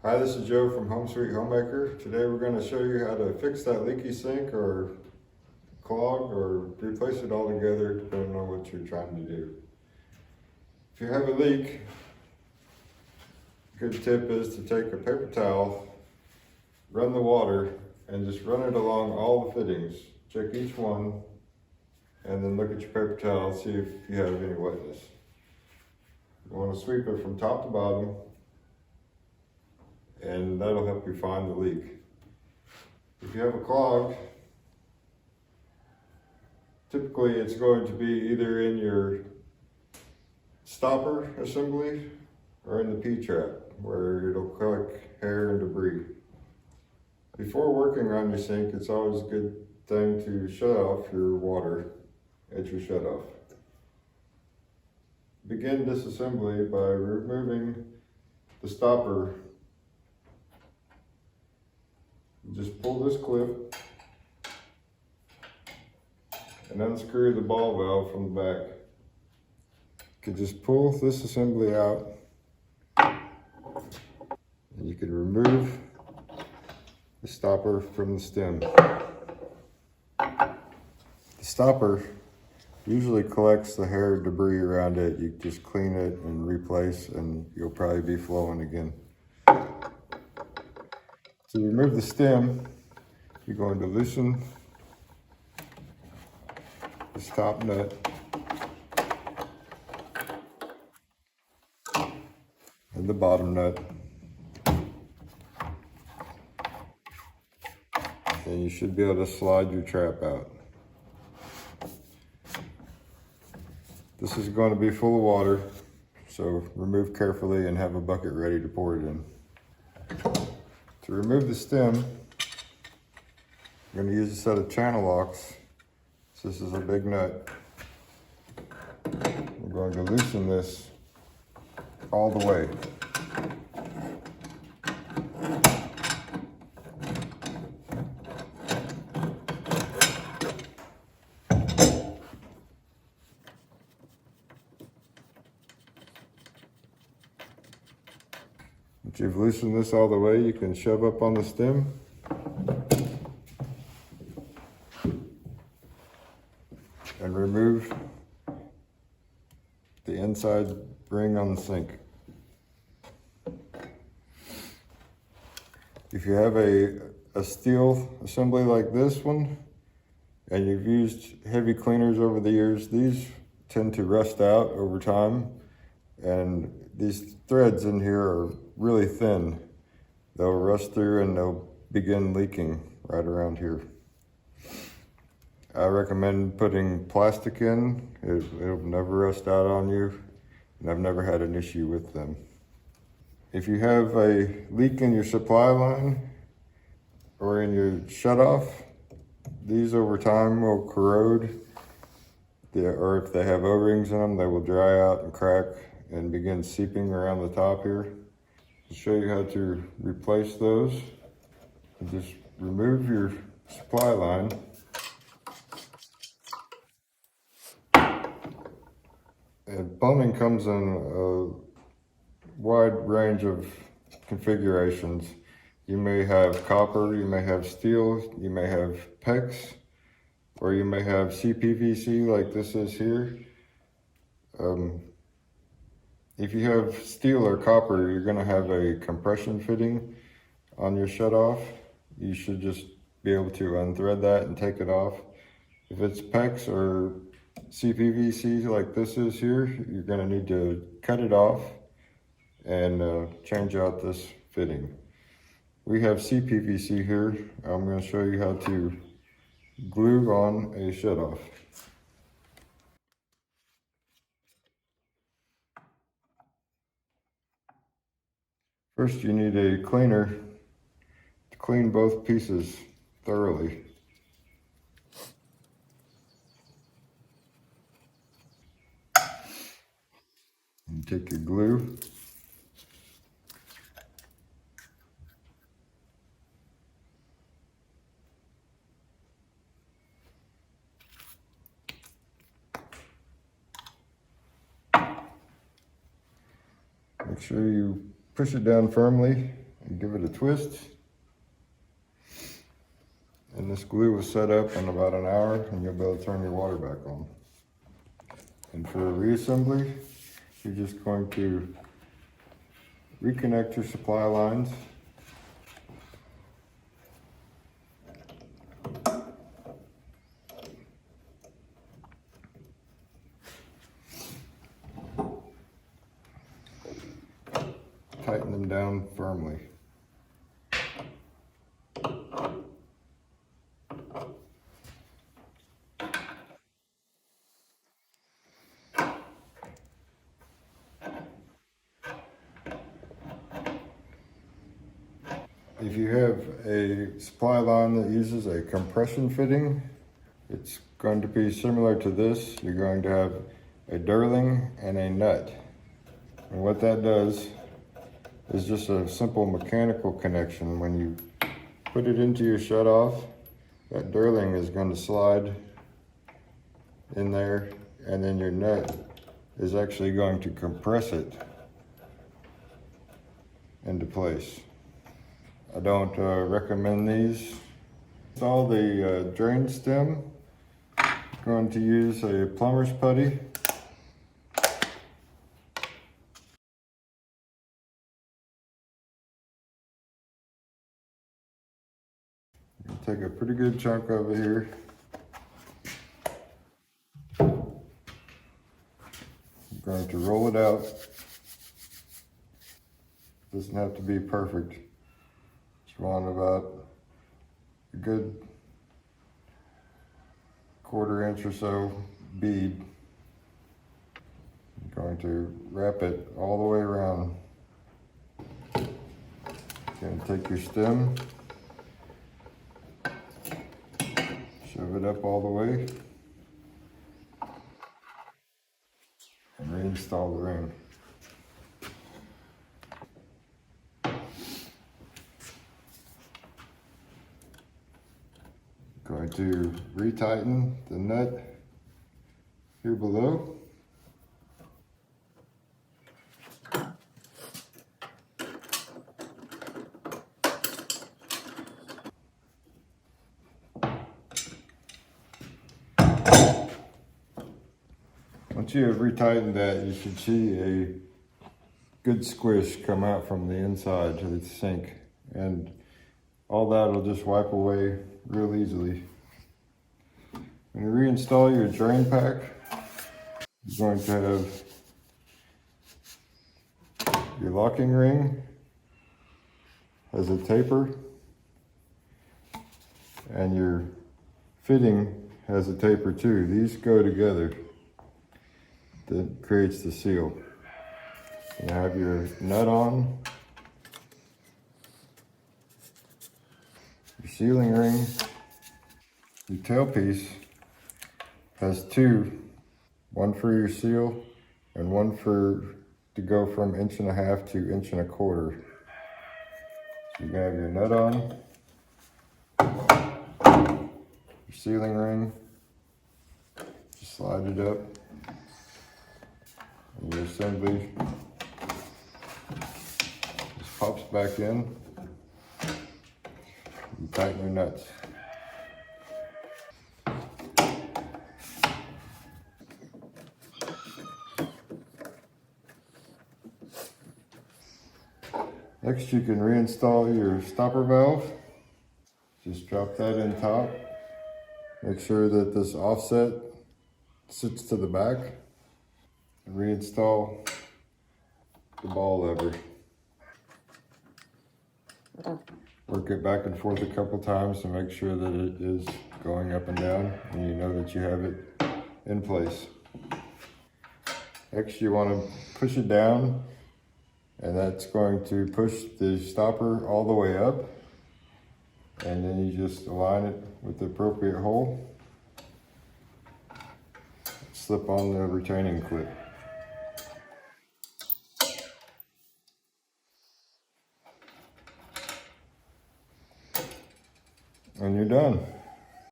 Hi, this is Joe from Home Sweet Homemaker. Today we're going to show you how to fix that leaky sink or clog or replace it altogether depending on what you're trying to do. If you have a leak, a good tip is to take a paper towel, run the water, and just run it along all the fittings. Check each one and then look at your paper towel and see if you have any wetness. You want to sweep it from top to bottom, and that'll help you find the leak. If you have a clog, typically it's going to be either in your stopper assembly or in the P-trap, where it'll collect hair and debris. Before working on your sink, it's always a good thing to shut off your water at your shutoff. Begin disassembly by removing the stopper. Just pull this clip and unscrew the ball valve from the back. You could just pull this assembly out and you can remove the stopper from the stem. The stopper usually collects the hair debris around it. You just clean it and replace and you'll probably be flowing again. To remove the stem, you're going to loosen this top nut and the bottom nut. And you should be able to slide your trap out. This is going to be full of water, so remove carefully and have a bucket ready to pour it in. To remove the stem, I'm going to use a set of channel locks. So this is a big nut. We're going to loosen this all the way. Once you've loosened this all the way, you can shove up on the stem. And remove the inside ring on the sink. If you have a steel assembly like this one, and you've used heavy cleaners over the years, these tend to rust out over time, and these threads in here are really thin. They'll rust through and they'll begin leaking right around here. I recommend putting plastic in. It'll never rust out on you, and I've never had an issue with them. If you have a leak in your supply line or in your shutoff, these over time will corrode, or if they have O-rings in them, they will dry out and crack and begin seeping around the top here. I'll show you how to replace those. Just remove your supply line. And plumbing comes in a wide range of configurations. You may have copper, you may have steel, you may have PEX, or you may have CPVC like this is here. If you have steel or copper, you're going to have a compression fitting on your shutoff. You should just be able to unthread that and take it off. If it's PEX or CPVC like this is here, you're going to need to cut it off and change out this fitting. We have CPVC here. I'm going to show you how to glue on a shutoff. First, you need a cleaner to clean both pieces thoroughly. And take your glue. Make sure you push it down firmly and give it a twist. And this glue was set up in about an hour, and you'll be able to turn your water back on. And for a reassembly, you're just going to reconnect your supply lines. Tighten them down firmly. If you have a supply line that uses a compression fitting, it's going to be similar to this. You're going to have a dirling and a nut. And what that does is just a simple mechanical connection. When you put it into your shutoff, that dirling is going to slide in there, and then your nut is actually going to compress it into place. I don't recommend these. Install the drain stem. I'm going to use a plumber's putty. Take a pretty good chunk over here. I'm going to roll it out. Doesn't have to be perfect. Just want about a good 1/4 inch or so bead. I'm going to wrap it all the way around. Going to take your stem, shove it up all the way, and reinstall the ring. Going to retighten the nut here below. Once you have retightened that, you should see a good squish come out from the inside to the sink, and all that will just wipe away real easily. When you reinstall your drain pack, you're going to have your locking ring has a taper, and your fitting has a taper too. These go together. That creates the seal. You have your nut on, your sealing ring. Your tailpiece has two, one for your seal and one to go from 1.5 to 1.25 inches. So you have your nut on, your sealing ring, just slide it up, and your assembly just pops back in. You tighten your nuts. Next, you can reinstall your stopper valve. Just drop that in top. Make sure that this offset sits to the back. And reinstall the ball lever. Work it back and forth a couple times to make sure that it is going up and down, and you know that you have it in place. Next, you want to push it down, and that's going to push the stopper all the way up, and then you just align it with the appropriate hole. Slip on the retaining clip. And you're done.